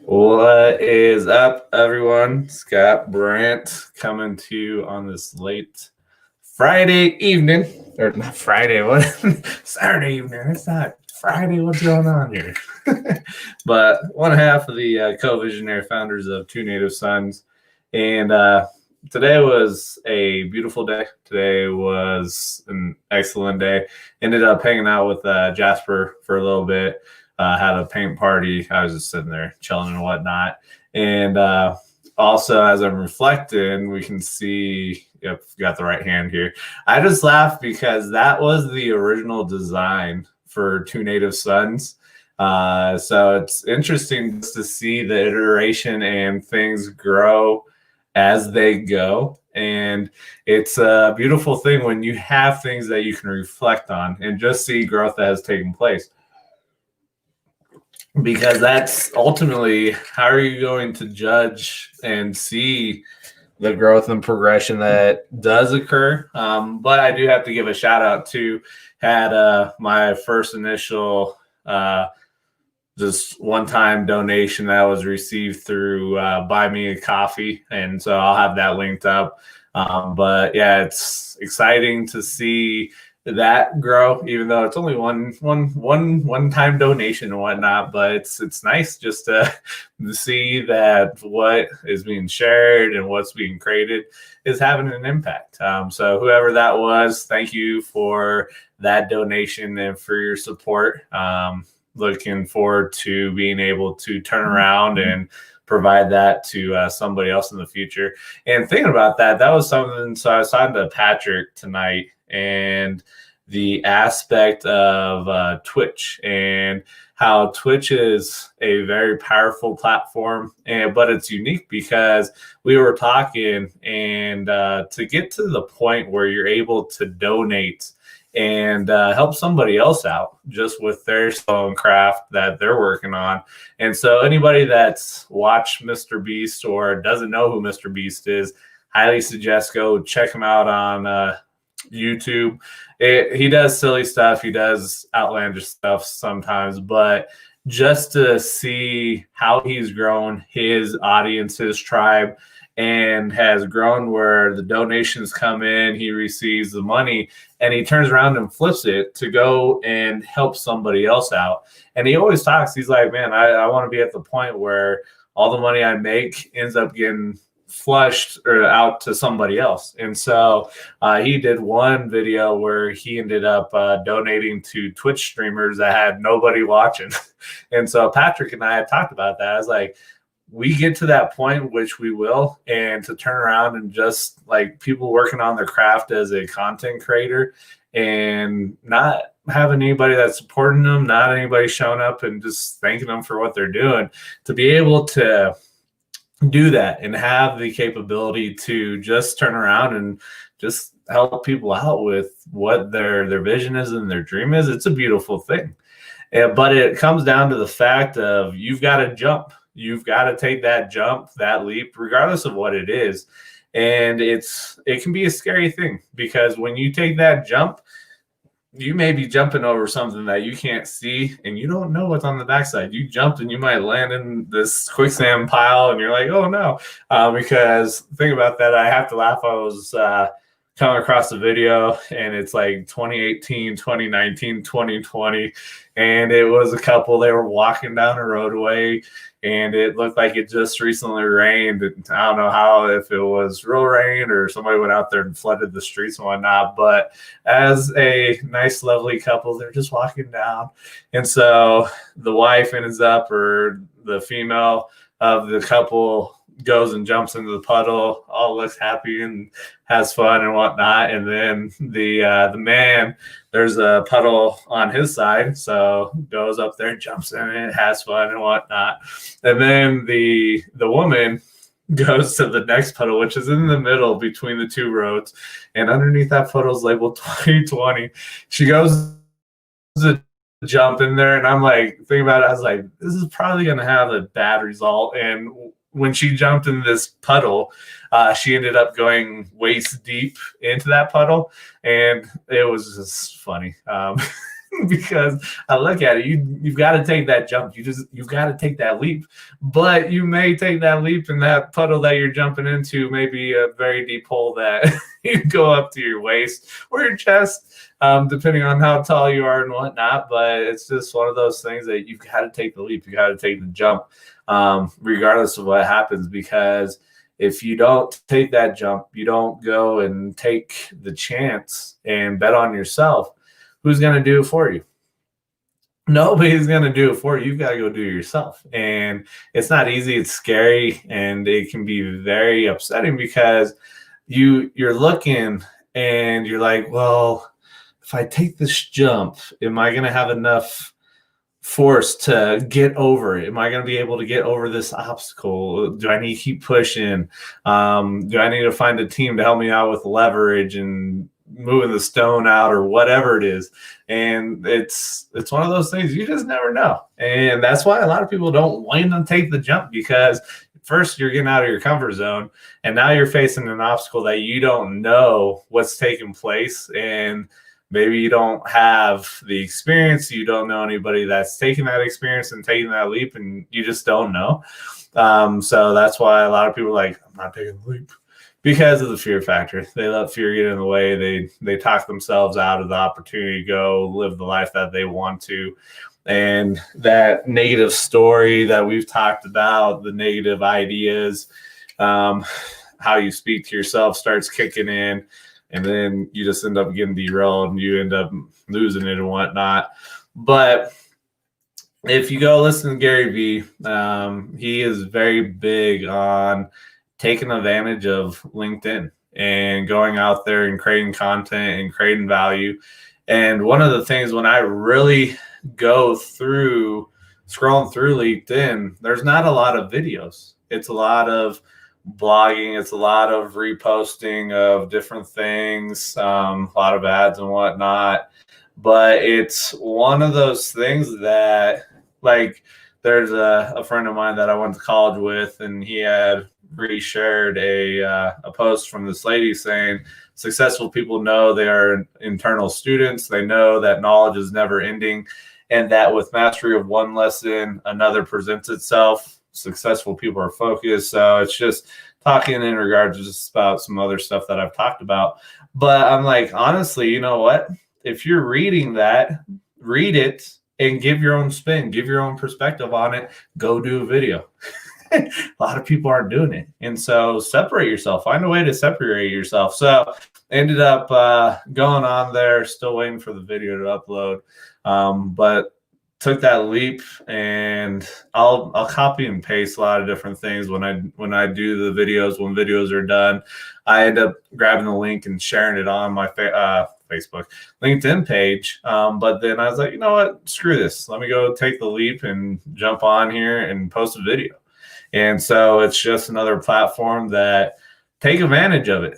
What is up, everyone? Scott Brandt coming to you on this late Friday evening, or not Friday, what? Saturday evening. It's not Friday. What's going on here? But one half of the co-visionary founders of Two Native Sons, and today was a beautiful day. Today was an excellent day. Ended up hanging out with Jasper for a little bit. Had a paint party. I was just sitting there chilling and whatnot. And also, as I'm reflecting, we can see, yep, got the right hand here. I just laughed because that was the original design for Two Native Sons. So it's interesting just to see the iteration and things grow as they go. And it's a beautiful thing when you have things that you can reflect on and just see growth that has taken place. Because that's ultimately how are you going to judge and see the growth and progression that does occur. But I do have to give a shout out to had my first initial just one-time donation that was received through Buy Me a Coffee, and so I'll have that linked up. But yeah, it's exciting to see that grow, even though it's only one-time donation and whatnot. But it's nice just to see that what is being shared and what's being created is having an impact. So whoever that was, thank you for that donation and for your support. Looking forward to being able to turn around and provide that to somebody else in the future. And thinking about that, that was something. So I was talking to Patrick tonight, and the aspect of Twitch and how Twitch is a very powerful platform, but it's unique because we were talking, and to get to the point where you're able to donate and help somebody else out just with their stone craft that they're working on. And so anybody that's watched Mr. Beast or doesn't know who Mr. Beast is, highly suggest go check him out on YouTube. He does silly stuff. He does outlandish stuff sometimes, but just to see how he's grown his audience, his tribe, and has grown where the donations come in, he receives the money, and he turns around and flips it to go and help somebody else out. And he always talks, he's like, man, I want to be at the point where all the money I make ends up getting flushed or out to somebody else. And so he did one video where he ended up donating to Twitch streamers that had nobody watching. And so Patrick and I had talked about that. I was like, we get to that point, which we will, and to turn around and just like people working on their craft as a content creator and not having anybody that's supporting them, not anybody showing up and just thanking them for what they're doing, to be able to do that and have the capability to just turn around and just help people out with what their vision is and their dream is. It's a beautiful thing. But it comes down to the fact of you've got to jump. You've got to take that jump, that leap, regardless of what it is. And it can be a scary thing because when you take that jump, you may be jumping over something that you can't see and you don't know what's on the backside. You jumped and you might land in this quicksand pile and you're like, oh no. Because think about that. I have to laugh. I was coming across the video and it's like 2018, 2019, 2020. And it was a couple, they were walking down a roadway and it looked like it just recently rained. And I don't know how, if it was real rain or somebody went out there and flooded the streets and whatnot. But as a nice, lovely couple, they're just walking down. And so the wife ends up, or the female of the couple, goes and jumps into the puddle, all looks happy and has fun and whatnot. And then the man, there's a puddle on his side, so goes up there, jumps in it, has fun and whatnot. And then the woman goes to the next puddle, which is in the middle between the two roads, and underneath that puddle is labeled 2020. She goes to jump in there, and I'm like, thinking about it, I was like, this is probably going to have a bad result. And when she jumped in this puddle, she ended up going waist deep into that puddle, and it was just funny. because I look at it, you've got to take that jump. You've got to take that leap. But you may take that leap, and that puddle that you're jumping into may be a very deep hole that you go up to your waist or your chest, depending on how tall you are and whatnot. But it's just one of those things that you've got to take the leap. You got to take the jump, regardless of what happens, because if you don't take that jump, you don't go and take the chance and bet on yourself, who's going to do it for you? Nobody's going to do it for you. You've got to go do it yourself. And it's not easy. It's scary. And it can be very upsetting because you're looking and you're like, well, if I take this jump, am I going to have enough force to get over it? Am I going to be able to get over this obstacle? Do I need to keep pushing? Do I need to find a team to help me out with leverage and moving the stone out or whatever it is? And it's one of those things you just never know. And that's why a lot of people don't want to take the jump, because first you're getting out of your comfort zone, and now you're facing an obstacle that you don't know what's taking place, and maybe you don't have the experience. You don't know anybody that's taking that experience and taking that leap, and you just don't know. So that's why a lot of people are like, I'm not taking the leap, because of the fear factor. They let fear get in the way. They talk themselves out of the opportunity to go live the life that they want to. And that negative story that we've talked about, the negative ideas, how you speak to yourself starts kicking in. And then you just end up getting derailed and you end up losing it and whatnot. But if you go listen to Gary Vee, he is very big on taking advantage of LinkedIn and going out there and creating content and creating value. And one of the things, when I really go through scrolling through LinkedIn, there's not a lot of videos. It's a lot of blogging. It's a lot of reposting of different things, a lot of ads and whatnot. But it's one of those things that, like, there's a friend of mine that I went to college with, and he had reshared a post from this lady saying, successful people know they are internal students. They know that knowledge is never ending, and that with mastery of one lesson, another presents itself. Successful people are focused. So it's just talking in regards to just about some other stuff that I've talked about. But I'm like, honestly, you know what? If you're reading that, read it and give your own spin, give your own perspective on it. Go do a video. A lot of people aren't doing it. And so separate yourself. Find a way to separate yourself. So ended up going on there, still waiting for the video to upload. But took that leap, and I'll copy and paste a lot of different things when I do the videos. When videos are done, I end up grabbing the link and sharing it on my Facebook, LinkedIn page. But then I was like, you know what? Screw this. Let me go take the leap and jump on here and post a video. And so it's just another platform that take advantage of it.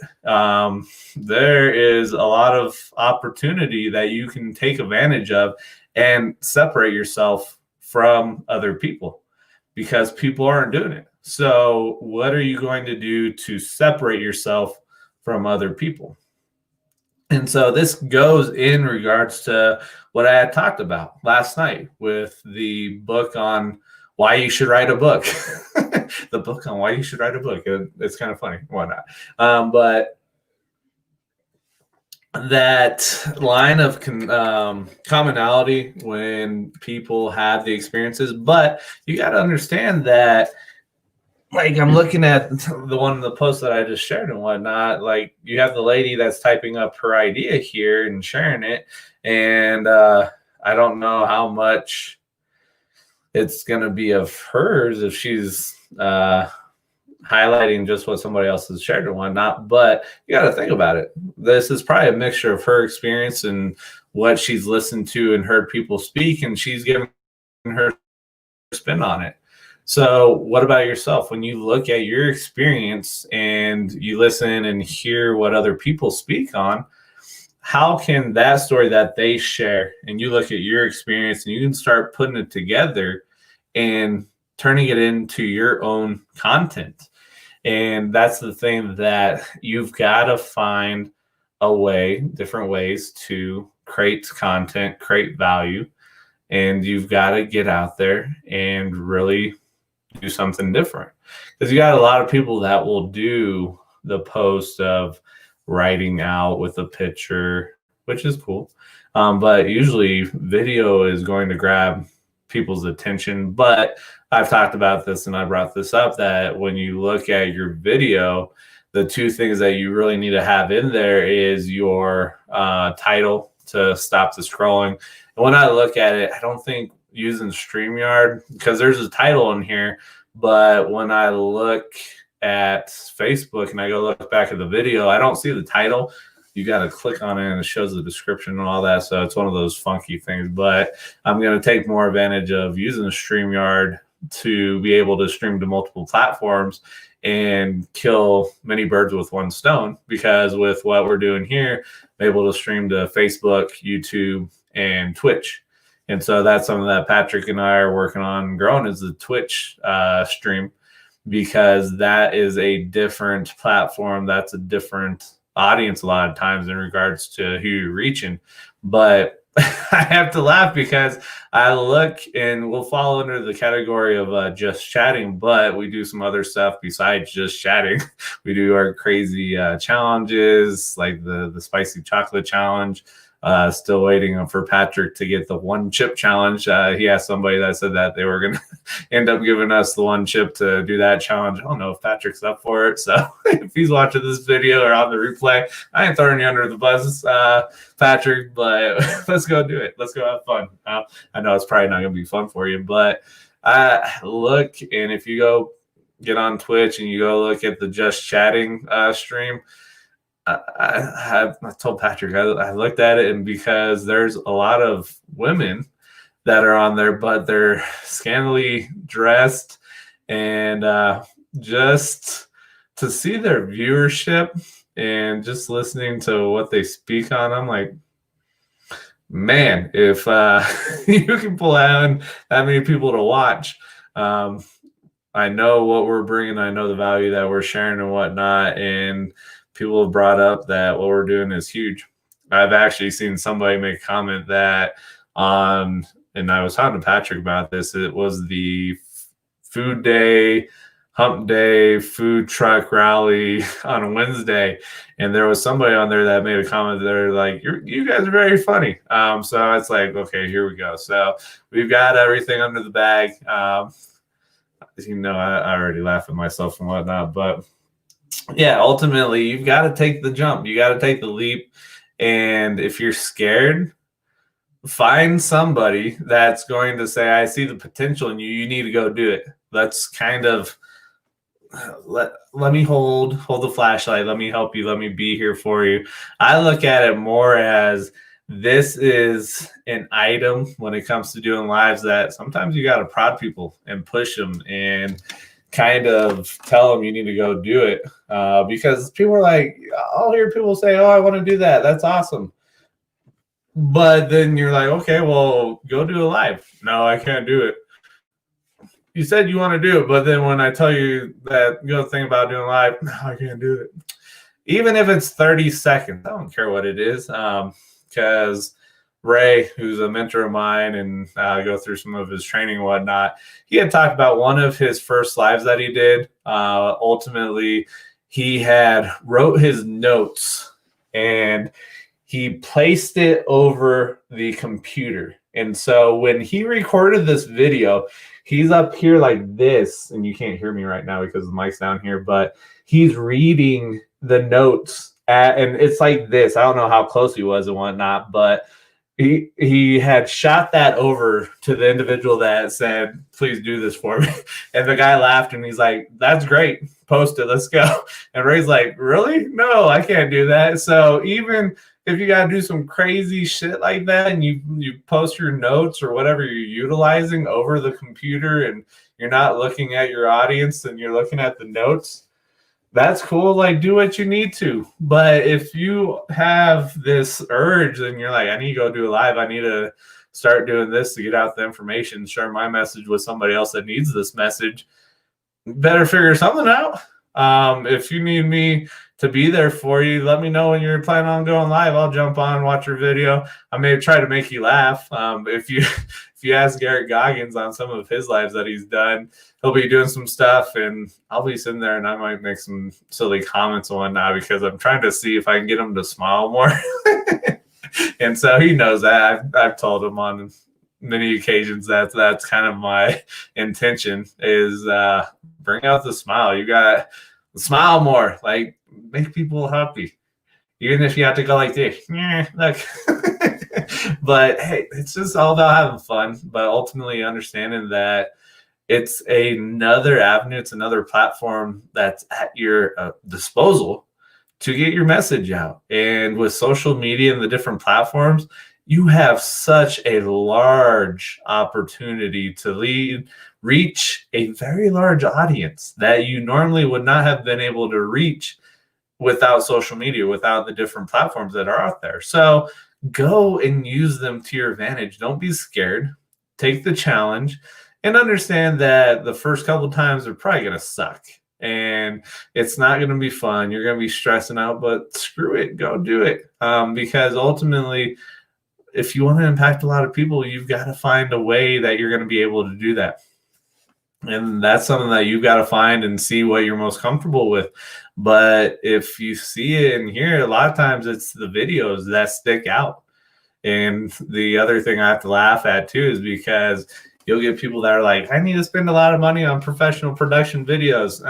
There is a lot of opportunity that you can take advantage of and separate yourself from other people, because people aren't doing it. So what are you going to do to separate yourself from other people? And so this goes in regards to what I had talked about last night with the book on why you should write a book. The book on why you should write a book. It's kind of funny. Why not? But that line of commonality when people have the experiences. But you got to understand that, like, I'm looking at the post that I just shared and whatnot. Like, you have the lady that's typing up her idea here and sharing it. And I don't know how much it's going to be of hers if she's highlighting just what somebody else has shared and whatnot. But you got to think about it. This is probably a mixture of her experience and what she's listened to and heard people speak, and she's giving her spin on it. So what about yourself? When you look at your experience and you listen and hear what other people speak on, how can that story that they share, and you look at your experience and you can start putting it together and turning it into your own content? And that's the thing, that you've got to find a way, different ways to create content, create value, and you've got to get out there and really do something different. Because you got a lot of people that will do the post of writing out with a picture, which is cool. But usually video is going to grab people's attention. But I've talked about this and I brought this up that when you look at your video, the two things that you really need to have in there is your title to stop the scrolling. And when I look at it, I don't think using StreamYard, because there's a title in here, but when I look at Facebook and I go look back at the video, I don't see the title. You got to click on it and it shows the description and all that. So it's one of those funky things, but I'm going to take more advantage of using StreamYard to be able to stream to multiple platforms and kill many birds with one stone, because with what we're doing here, I'm able to stream to Facebook, YouTube, and Twitch. And so that's something that Patrick and I are working on growing, is the Twitch stream, because that is a different platform. That's a different audience a lot of times in regards to who you're reaching. But I have to laugh because I look and we'll fall under the category of just chatting, but we do some other stuff besides just chatting. We do our crazy challenges, like the spicy chocolate challenge. Still waiting for Patrick to get the one chip challenge. He asked somebody that said that they were going to end up giving us the one chip to do that challenge. I don't know if Patrick's up for it. So if he's watching this video or on the replay, I ain't throwing you under the bus, Patrick, but let's go do it. Let's go have fun. I know it's probably not going to be fun for you, but look, and if you go get on Twitch and you go look at the Just Chatting stream, I told Patrick, I looked at it, and because there's a lot of women that are on there, but they're scantily dressed, and just to see their viewership and just listening to what they speak on, I'm like, man, if you can pull out that many people to watch, I know what we're bringing. I know the value that we're sharing and whatnot, and people have brought up that what we're doing is huge. I've actually seen somebody make a comment that and I was talking to Patrick about this, it was the food day, hump day, food truck rally on a Wednesday. And there was somebody on there that made a comment that they're like, you guys are very funny. So it's like, okay, here we go. So we've got everything under the bag. I already laugh at myself and whatnot, but yeah, ultimately, you've got to take the jump. You got to take the leap. And if you're scared, find somebody that's going to say, I see the potential in you. You need to go do it. Let's kind of let me hold the flashlight. Let me help you. Let me be here for you. I look at it more as this is an item when it comes to doing lives that sometimes you got to prod people and push them and kind of tell them you need to go do it, because people are like, I'll hear people say, oh, I want to do that. That's awesome. But then you're like, okay, well, go do a live. No, I can't do it. You said you want to do it, but then when I tell you that thing about doing live, no, I can't do it. Even if it's 30 seconds, I don't care what it is, because Ray, who's a mentor of mine and go through some of his training and whatnot, he had talked about one of his first lives that he did. Ultimately, he had wrote his notes and he placed it over the computer. And so when he recorded this video, he's up here like this, and you can't hear me right now because the mic's down here, but he's reading the notes and it's like this. I don't know how close he was and whatnot, but he had shot that over to the individual that said, please do this for me. And the guy laughed and he's like, that's great. Post it. Let's go. And Ray's like, really? No, I can't do that. So even if you got to do some crazy shit like that and you post your notes or whatever you're utilizing over the computer and you're not looking at your audience and you're looking at the notes, that's cool. Like, do what you need to. But if you have this urge and you're like, I need to go do a live, I need to start doing this to get out the information, share my message with somebody else that needs this message, better figure something out. If you need me to be there for you, let me know when you're planning on going live. I'll jump on, watch your video. I may try to make you laugh. If you if you ask Garrett Goggins on some of his lives that he's done, he'll be doing some stuff, and I'll be sitting there and I might make some silly comments and whatnot because I'm trying to see if I can get him to smile more. And so he knows that. I've told him on many occasions that that's kind of my intention is bring out the smile. You got to smile more, like make people happy. Even if you have to go like this, look. But hey, it's just all about having fun, but ultimately understanding that it's another avenue, it's another platform that's at your disposal to get your message out. And with social media and the different platforms, you have such a large opportunity to reach a very large audience that you normally would not have been able to reach without social media, without the different platforms that are out there. So go and use them to your advantage. Don't be scared. Take the challenge and understand that the first couple of times are probably going to suck. And it's not going to be fun. You're going to be stressing out, but screw it. Go do it. Because ultimately, if you want to impact a lot of people, you've got to find a way that you're going to be able to do that. And that's something that you've got to find and see what you're most comfortable with. But if you see it and hear it, a lot of times it's the videos that stick out. And the other thing I have to laugh at too is because you'll get people that are like, I need to spend a lot of money on professional production videos.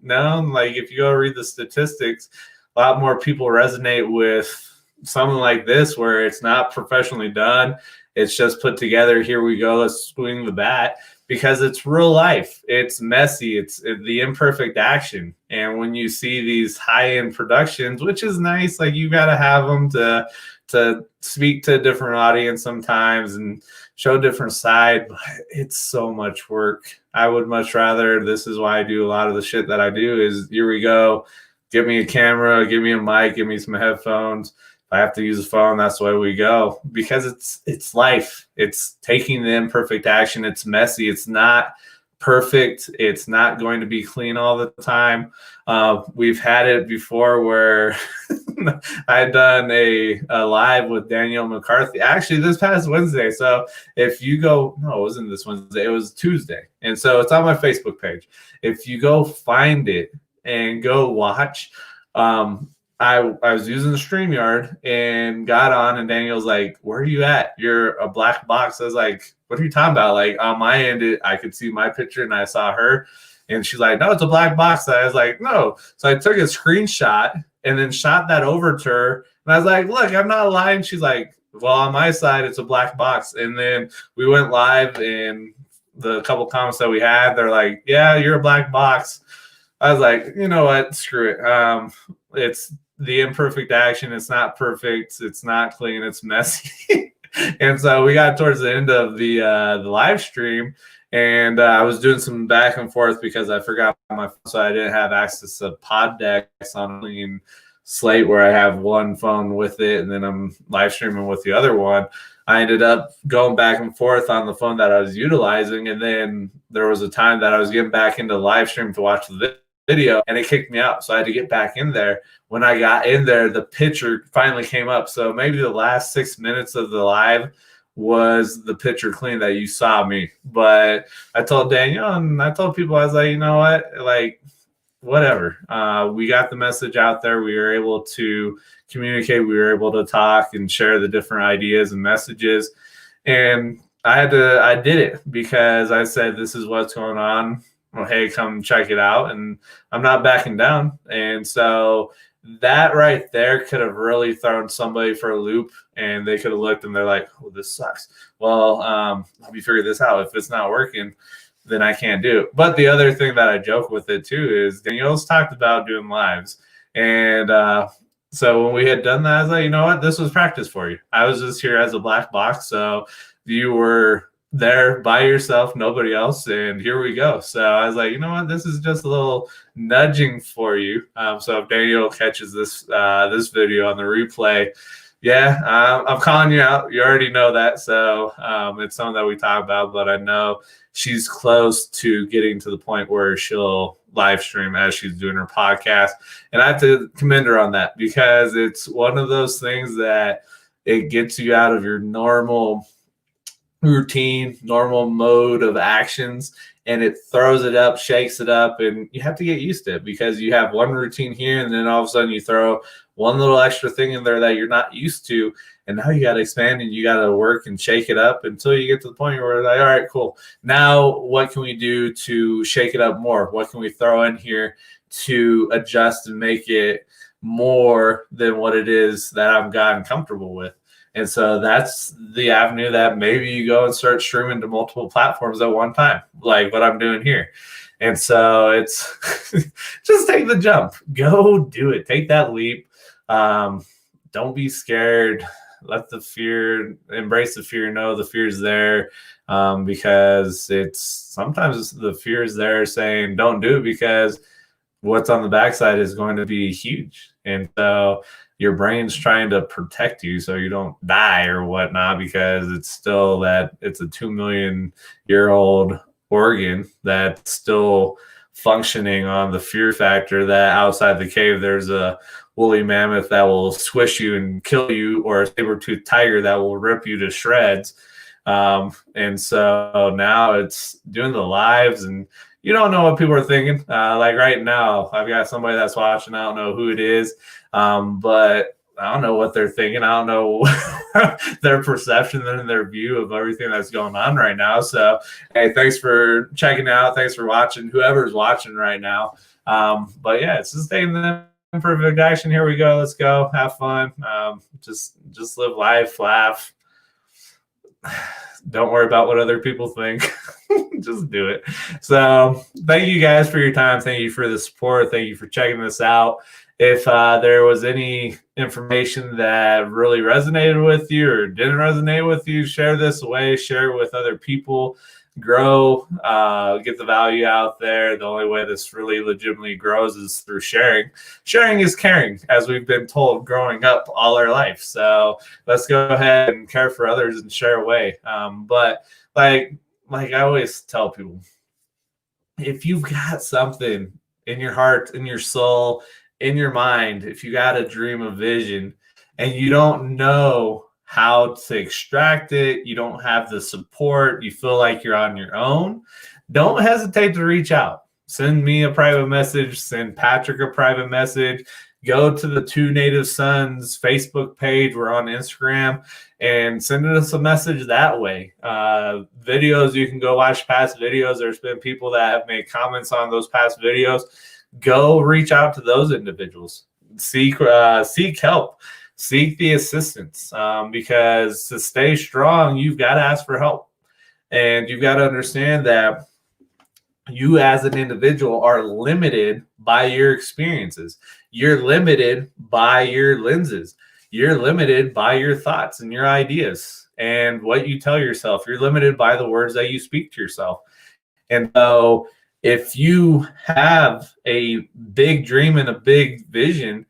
No, like if you go read the statistics, a lot more people resonate with something like this where it's not professionally done. It's just put together. Here we go. Let's swing the bat because it's real life. It's messy. It's the imperfect action. And when you see these high-end productions, which is nice, like you got to have them to speak to a different audience sometimes and show a different side, but it's so much work. I would much rather, this is why I do a lot of the shit that I do is here we go. Give me a camera, give me a mic, give me some headphones. If I have to use a phone, that's the way we go because it's life. It's taking the imperfect action. It's messy. It's not perfect. It's not going to be clean all the time. We've had it before where I had done a live with Danielle McCarthy. Actually, this past Wednesday. So if you go, no, it wasn't this Wednesday. It was Tuesday. And so it's on my Facebook page. If you go find it and go watch, I was using the StreamYard and got on, and Daniel's like, where are you at? You're a black box. I was like, what are you talking about? Like on my end, I could see my picture and I saw her. And she's like, no, it's a black box. And I was like, no. So I took a screenshot and then shot that over to her. And I was like, look, I'm not lying. She's like, well, on my side, it's a black box. And then we went live, and the couple comments that we had, they're like, yeah, you're a black box. I was like, you know what? Screw it. It's the imperfect action. It's not perfect. It's not clean. It's messy. And so we got towards the end of the live stream, and I was doing some back and forth because I forgot my phone, so I didn't have access to Pod Decks on a clean slate where I have one phone with it, and then I'm live streaming with the other one. I ended up going back and forth on the phone that I was utilizing, and then there was a time that I was getting back into the live stream to watch the video, and it kicked me out, so I had to get back in there. When I got in there, the picture finally came up. So maybe the last 6 minutes of the live was the picture clean that you saw me. But I told Danielle and I told people, I was like, you know what? Like, whatever. We got the message out there. We were able to communicate. We were able to talk and share the different ideas and messages. And I did it because I said, this is what's going on. Well, hey, come check it out. And I'm not backing down. And so that right there could have really thrown somebody for a loop, and they could have looked and they're like, oh, this sucks. Well, let me figure this out. If it's not working, then I can't do it. But the other thing that I joke with it too is Danielle's talked about doing lives. And so when we had done that, I was like, you know what? This was practice for you. I was just here as a black box. So you were there by yourself, nobody else, and here we go. So I was like, you know what, this is just a little nudging for you. So if Daniel catches this this video on the replay, Yeah, I'm calling you out. You already know that. So it's something that we talk about, but I know she's close to getting to the point where she'll live stream as she's doing her podcast. And I have to commend her on that because it's one of those things that it gets you out of your normal routine, normal mode of actions, and it throws it up, shakes it up, and you have to get used to it because you have one routine here, and then all of a sudden you throw one little extra thing in there that you're not used to, and now you got to expand and you got to work and shake it up until you get to the point where like, all right, cool. Now what can we do to shake it up more? What can we throw in here to adjust and make it more than what it is that I've gotten comfortable with? And so that's the avenue that maybe you go and start streaming to multiple platforms at one time, like what I'm doing here. And so it's just take the jump, go do it, take that leap. Don't be scared. Let the fear, embrace the fear. Know the fear is there because it's sometimes the fear is there saying don't do it because what's on the backside is going to be huge. And so your brain's trying to protect you so you don't die or whatnot because it's still that it's a 2 million year old organ that's still functioning on the fear factor that outside the cave there's a woolly mammoth that will squish you and kill you or a saber-toothed tiger that will rip you to shreds. And so now it's doing the lives and you don't know what people are thinking. Like right now, I've got somebody that's watching. I don't know who it is, but I don't know what they're thinking. I don't know their perception and their view of everything that's going on right now. So, hey, thanks for checking out. Thanks for watching, whoever's watching right now. But yeah, it's just taking the imperfect action. Here we go. Let's go. Have fun. Just live life, laugh. Don't worry about what other people think. Just do it. So thank you guys for your time. Thank you for the support. Thank you for checking this out. If there was any information that really resonated with you or didn't resonate with you, share this away, share it with other people, grow, get the value out there. The only way this really legitimately grows is through sharing. Sharing is caring, as we've been told growing up all our life. So let's go ahead and care for others and share away. But like I always tell people, if you've got something in your heart, in your soul, in your mind, if you got a dream, a vision, and you don't know how to extract it, you don't have the support, you feel like you're on your own, don't hesitate to reach out. Send me a private message, send Patrick a private message, go to the Two Native Sons Facebook page. We're on Instagram and send us a message that way. Videos, you can go watch past videos. There's been people that have made comments on those past videos. Go reach out to those individuals. Seek help. Seek the assistance because to stay strong, you've got to ask for help. And you've got to understand that you as an individual are limited by your experiences. You're limited by your lenses. You're limited by your thoughts and your ideas and what you tell yourself. You're limited by the words that you speak to yourself. And so if you have a big dream and a big vision,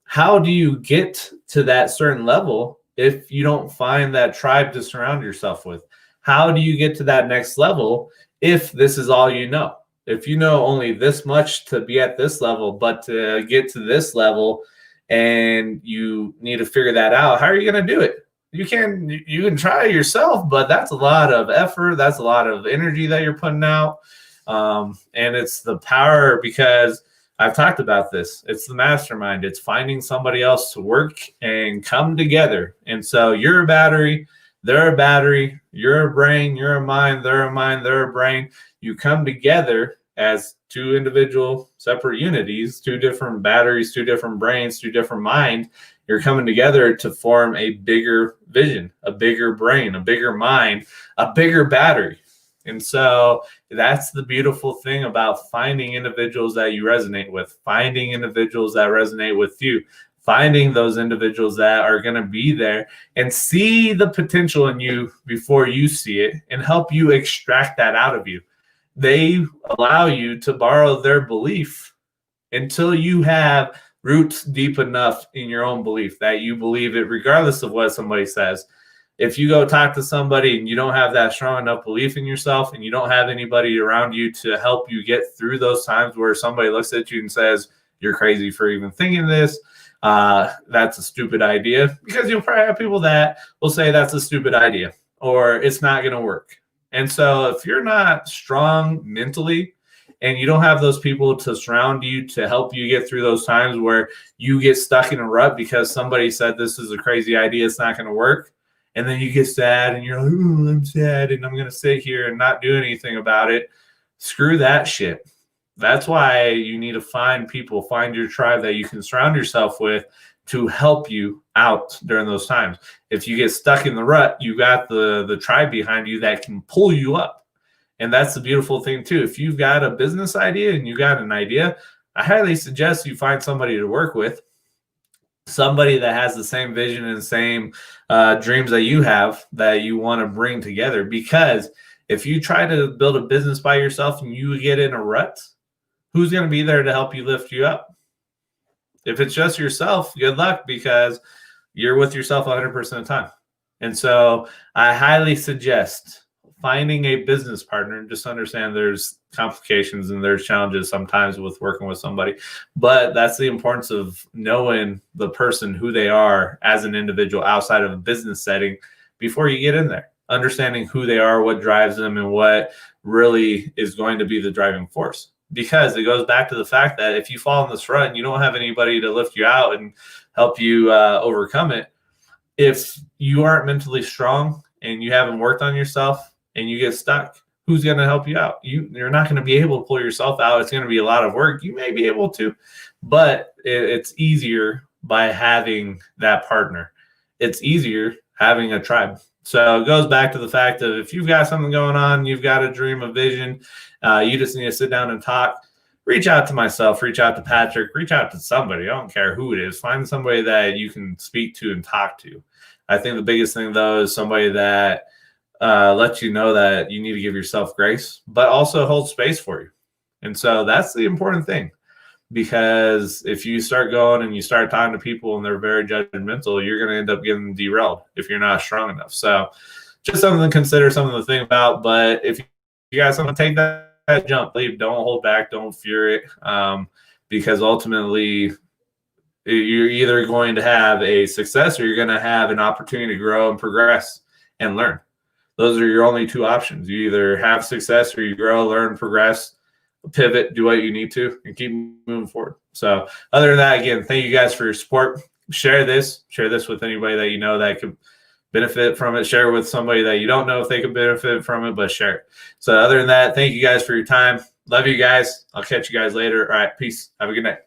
how do you get to that certain level if you don't find that tribe to surround yourself with? How do you get to that next level if this is all you know? If you know only this much to be at this level, but to get to this level and you need to figure that out, how are you going to do it? You can try yourself, but that's a lot of effort. That's a lot of energy that you're putting out. And it's the power, because I've talked about this. It's the mastermind. It's finding somebody else to work and come together. And so you're a battery, they're a battery, you're a brain, you're a mind, they're a mind, they're a brain. You come together as two individual separate unities, two different batteries, two different brains, two different minds. You're coming together to form a bigger vision, a bigger brain, a bigger mind, a bigger battery. And so that's the beautiful thing about finding individuals that you resonate with, finding individuals that resonate with you, finding those individuals that are going to be there and see the potential in you before you see it and help you extract that out of you. They allow you to borrow their belief until you have roots deep enough in your own belief that you believe it regardless of what somebody says. If you go talk to somebody and you don't have that strong enough belief in yourself and you don't have anybody around you to help you get through those times where somebody looks at you and says, you're crazy for even thinking this, that's a stupid idea, because you'll probably have people that will say that's a stupid idea or it's not going to work. And so if you're not strong mentally and you don't have those people to surround you to help you get through those times where you get stuck in a rut because somebody said this is a crazy idea, it's not going to work, and then you get sad and you're like, oh, I'm sad and I'm going to sit here and not do anything about it. Screw that shit. That's why you need to find people, find your tribe that you can surround yourself with to help you out during those times. If you get stuck in the rut, you got the tribe behind you that can pull you up. And that's the beautiful thing too. If you've got a business idea and you got an idea, I highly suggest you find somebody to work with, somebody that has the same vision and same dreams that you have that you want to bring together. Because if you try to build a business by yourself and you get in a rut, who's going to be there to help you lift you up? If it's just yourself, good luck, because you're with yourself 100% of the time. And so I highly suggest finding a business partner. And just understand there's complications and there's challenges sometimes with working with somebody, but that's the importance of knowing the person, who they are as an individual outside of a business setting before you get in there, understanding who they are, what drives them, and what really is going to be the driving force. Because it goes back to the fact that if you fall in this rut and you don't have anybody to lift you out and help you overcome it, if you aren't mentally strong and you haven't worked on yourself and you get stuck, who's going to help you out? You're not going to be able to pull yourself out. It's going to be a lot of work. You may be able to, but it's easier by having that partner. It's easier having a tribe. So it goes back to the fact that if you've got something going on, you've got a dream, a vision, you just need to sit down and talk. Reach out to myself, reach out to Patrick, reach out to somebody. I don't care who it is. Find somebody that you can speak to and talk to. I think the biggest thing, though, is somebody that lets you know that you need to give yourself grace, but also hold space for you. And so that's the important thing, because if you start going and you start talking to people and they're very judgmental, you're going to end up getting derailed if you're not strong enough. So just something to consider, something to think about. But if you got something to take that jump, leave. Don't hold back. Don't fear it, because ultimately you're either going to have a success or you're going to have an opportunity to grow and progress and learn. Those are your only two options. You either have success or you grow, learn, progress, pivot, do what you need to, and keep moving forward. So other than that, again, thank you guys for your support. Share this with anybody that you know that could benefit from it. Share it with somebody that you don't know if they could benefit from it, but share it. So other than that, thank you guys for your time. Love you guys. I'll catch you guys later. All right. Peace. Have a good night.